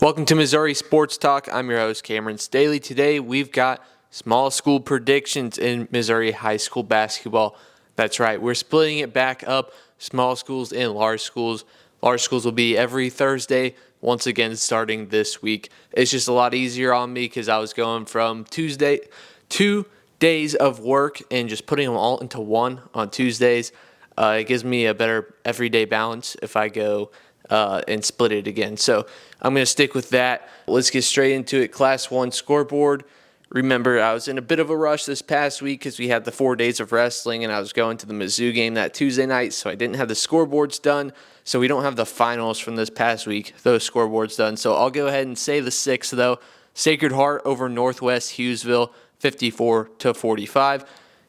Welcome to Missouri Sports Talk. I'm your host, Cameron Staley. Today, we've got small school predictions in Missouri high school basketball. That's right, we're splitting it back up, small schools and large schools. Large schools will be every Thursday, once again starting this week. It's just a lot easier on me because I was going from 2 days of work and just putting them all into one on Tuesdays. It gives me a better everyday balance if I go and split it again. So I'm going to stick with that. Let's get straight into it. Class 1 scoreboard. Remember, I was in a bit of a rush this past week because we had the 4 days of wrestling and I was going to the Mizzou game that Tuesday night, so I didn't have the scoreboards done. So we don't have the finals from this past week, those scoreboards done. So I'll go ahead and say the 6, though. Sacred Heart over Northwest Hughesville, 54-45.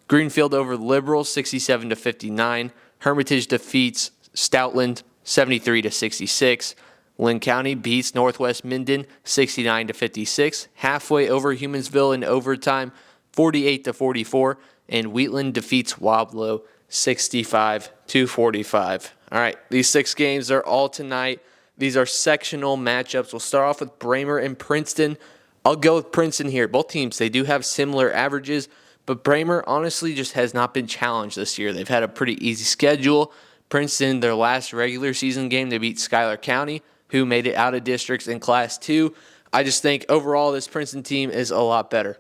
Greenfield over Liberal, 67-59. Hermitage defeats Stoutland, 73-66. Lynn County beats Northwest Minden 69-56. Halfway over Humansville in overtime 48-44. And Wheatland defeats Wablo 65-45. All right, these 6 games are all tonight. These are sectional matchups. We'll start off with Bramer and Princeton. I'll go with Princeton here. Both teams, they do have similar averages, but Bramer honestly just has not been challenged this year. They've had a pretty easy schedule. Princeton, their last regular season game, they beat Schuyler County, who made it out of districts in Class 2. I just think overall this Princeton team is a lot better.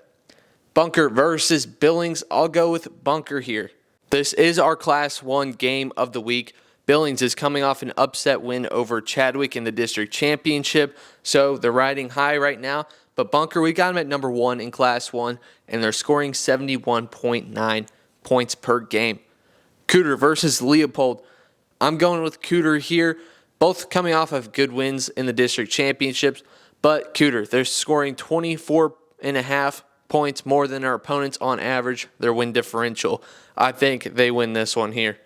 Bunker versus Billings. I'll go with Bunker here. This is our Class 1 game of the week. Billings is coming off an upset win over Chadwick in the district championship, so they're riding high right now. But Bunker, we got them at number 1 in Class 1, and they're scoring 71.9 points per game. Cooter versus Leopold. I'm going with Cooter here. Both coming off of good wins in the district championships, but Cooter, they're scoring 24.5 points more than our opponents on average, their win differential. I think they win this one here.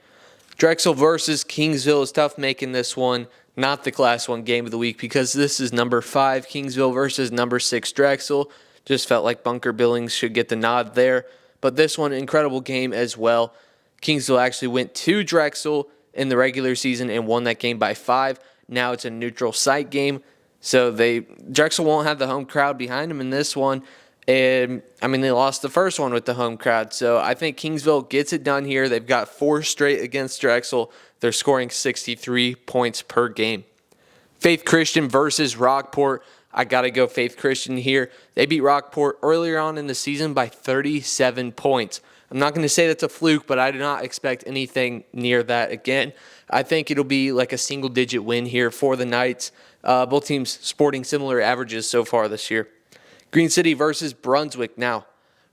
Drexel versus Kingsville is tough making this one not the Class 1 game of the week because this is number 5 Kingsville versus number 6 Drexel. Just felt like Bunker Billings should get the nod there, but this one, incredible game as well. Kingsville actually went to Drexel in the regular season and won that game by 5. Now it's a neutral site game, so Drexel won't have the home crowd behind them in this one. And they lost the first one with the home crowd, so I think Kingsville gets it done here. They've got 4 straight against Drexel. They're scoring 63 points per game. Faith Christian versus Rockport. I got to go Faith Christian here. They beat Rockport earlier on in the season by 37 points. I'm not going to say that's a fluke, but I do not expect anything near that again. I think it'll be like a single-digit win here for the Knights. Both teams sporting similar averages so far this year. Green City versus Brunswick. Now,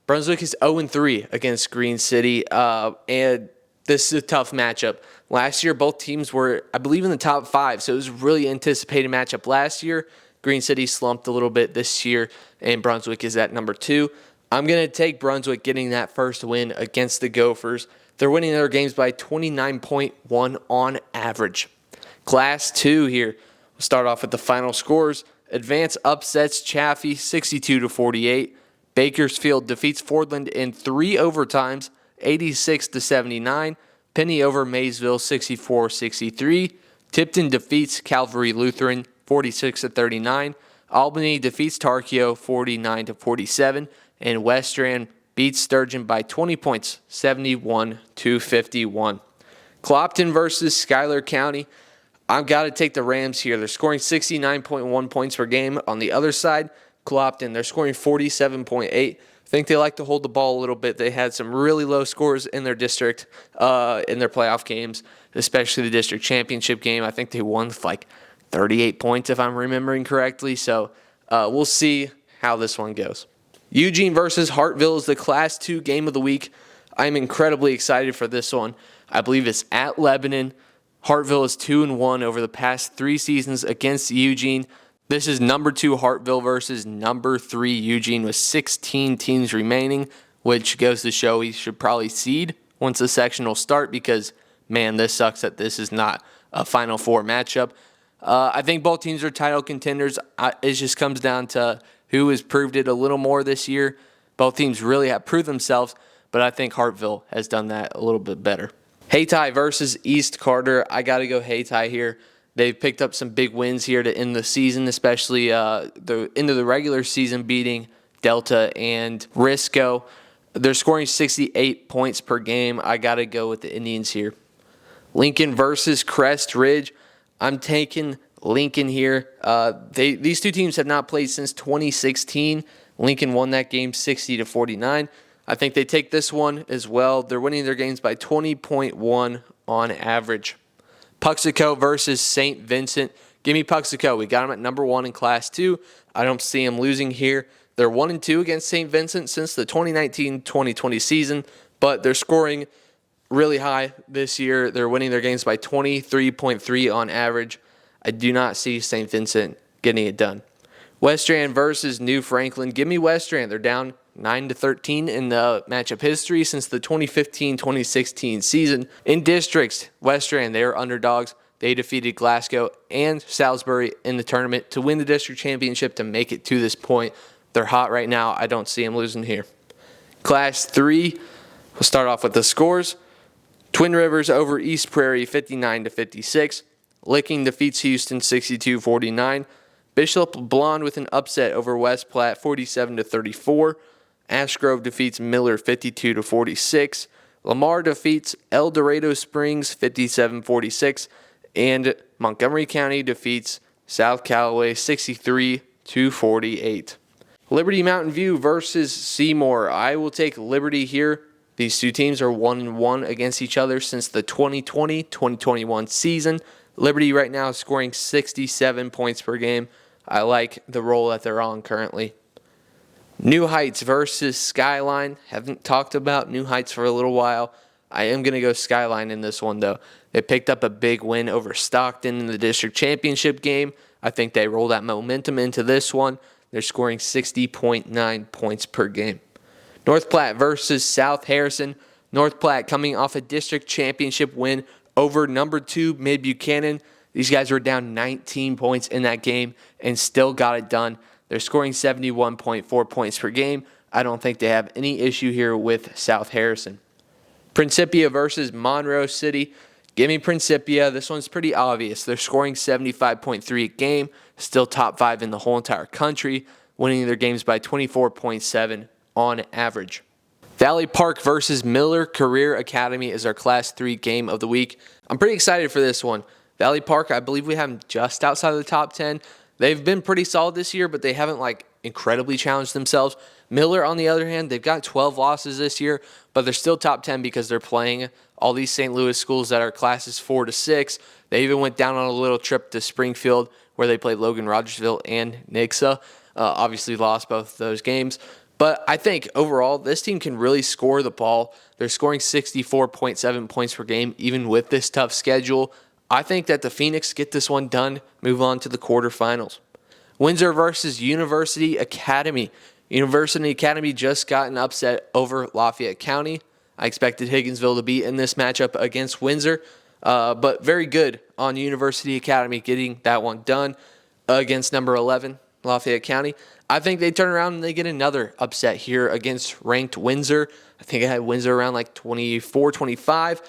Brunswick is 0-3 against Green City, and this is a tough matchup. Last year, both teams were, I believe, in the top 5, so it was a really anticipated matchup last year. Green City slumped a little bit this year, and Brunswick is at number 2. I'm going to take Brunswick getting that first win against the Gophers. They're winning their games by 29.1 on average. Class 2 here. We'll start off with the final scores. Advance upsets Chaffee 62-48. Bakersfield defeats Fordland in 3 overtimes, 86-79. Penny over Maysville 64-63. Tipton defeats Calvary Lutheran 46-39. Albany defeats Tarkio 49-47. And Westran beats Sturgeon by 20 points, 71-51. Clopton versus Schuyler County. I've got to take the Rams here. They're scoring 69.1 points per game. On the other side, Clopton, they're scoring 47.8. I think they like to hold the ball a little bit. They had some really low scores in their district, in their playoff games, especially the district championship game. I think they won with like 38 points if I'm remembering correctly. So we'll see how this one goes. Eugene versus Hartville is the Class 2 game of the week. I'm incredibly excited for this one. I believe it's at Lebanon. Hartville is 2-1 over the past 3 seasons against Eugene. This is number 2 Hartville versus number 3 Eugene with 16 teams remaining, which goes to show we should probably seed once the sectional start because, man, this sucks that this is not a Final Four matchup. I think both teams are title contenders. It just comes down to who has proved it a little more this year. Both teams really have proved themselves, but I think Hartville has done that a little bit better. Hayti versus East Carter. I got to go Hayti here. They've picked up some big wins here to end the season, especially the end of the regular season, beating Delta and Risco. They're scoring 68 points per game. I got to go with the Indians here. Lincoln versus Crest Ridge. I'm taking Lincoln here. These two teams have not played since 2016. Lincoln won that game 60-49. I think they take this one as well. They're winning their games by 20.1 on average. Puxico versus St. Vincent. Give me Puxico. We got them at number 1 in Class 2. I don't see them losing here. They're 1-2 against St. Vincent since the 2019-2020 season, but they're scoring really high this year. They're winning their games by 23.3 on average. I do not see St. Vincent getting it done. West Strand versus New Franklin. Give me West Strand. They're down 9-13 in the matchup history since the 2015-2016 season. In districts, West Strand, they are underdogs. They defeated Glasgow and Salisbury in the tournament to win the district championship to make it to this point. They're hot right now. I don't see them losing here. Class 3, we'll start off with the scores. Twin Rivers over East Prairie 59-56. Licking defeats Houston 62-49. Bishop Blonde with an upset over West Platte 47-34. Ash Grove defeats Miller 52-46. Lamar defeats El Dorado Springs 57-46. And Montgomery County defeats South Callaway 63-48. Liberty Mountain View versus Seymour. I will take Liberty here. These two teams are 1-1 against each other since the 2020-2021 season. Liberty right now is scoring 67 points per game. I like the role that they're on currently. New Heights versus Skyline. Haven't talked about New Heights for a little while. I am going to go Skyline in this one, though. They picked up a big win over Stockton in the district championship game. I think they roll that momentum into this one. They're scoring 60.9 points per game. North Platte versus South Harrison. North Platte coming off a district championship win over number 2 Mid Buchanan. These guys were down 19 points in that game and still got it done. They're scoring 71.4 points per game. I don't think they have any issue here with South Harrison. Principia versus Monroe City. Give me Principia. This one's pretty obvious. They're scoring 75.3 a game, still top 5 in the whole entire country, winning their games by 24.7 on average. Valley Park versus Miller Career Academy is our Class 3 game of the week. I'm pretty excited for this one. Valley Park, I believe we have them just outside of the top 10. They've been pretty solid this year, but they haven't incredibly challenged themselves. Miller, on the other hand, they've got 12 losses this year, but they're still top 10 because they're playing all these St. Louis schools that are classes 4 to 6. They even went down on a little trip to Springfield where they played Logan Rogersville and Nixa. Obviously lost both of those games. But I think overall, this team can really score the ball. They're scoring 64.7 points per game, even with this tough schedule. I think that the Phoenix get this one done, move on to the quarterfinals. Windsor versus University Academy. University Academy just got an upset over Lafayette County. I expected Higginsville to be in this matchup against Windsor, but very good on University Academy getting that one done against number 11, Lafayette County. I think they turn around and they get another upset here against ranked Windsor. I think I had Windsor around 24, 25.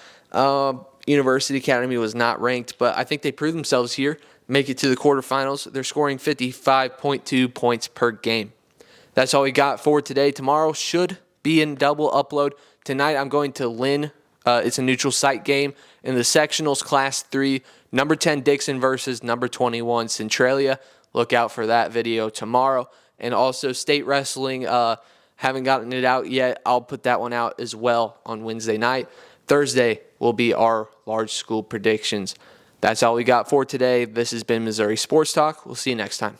University Academy was not ranked, but I think they proved themselves here, make it to the quarterfinals. They're scoring 55.2 points per game. That's all we got for today. Tomorrow should be in double upload. Tonight I'm going to Lynn. It's a neutral site game in the sectionals Class 3. Number 10 Dixon versus number 21 Centralia. Look out for that video tomorrow. And also state wrestling. Haven't gotten it out yet. I'll put that one out as well on Wednesday night. Thursday will be our large school predictions. That's all we got for today. This has been Missouri Sports Talk. We'll see you next time.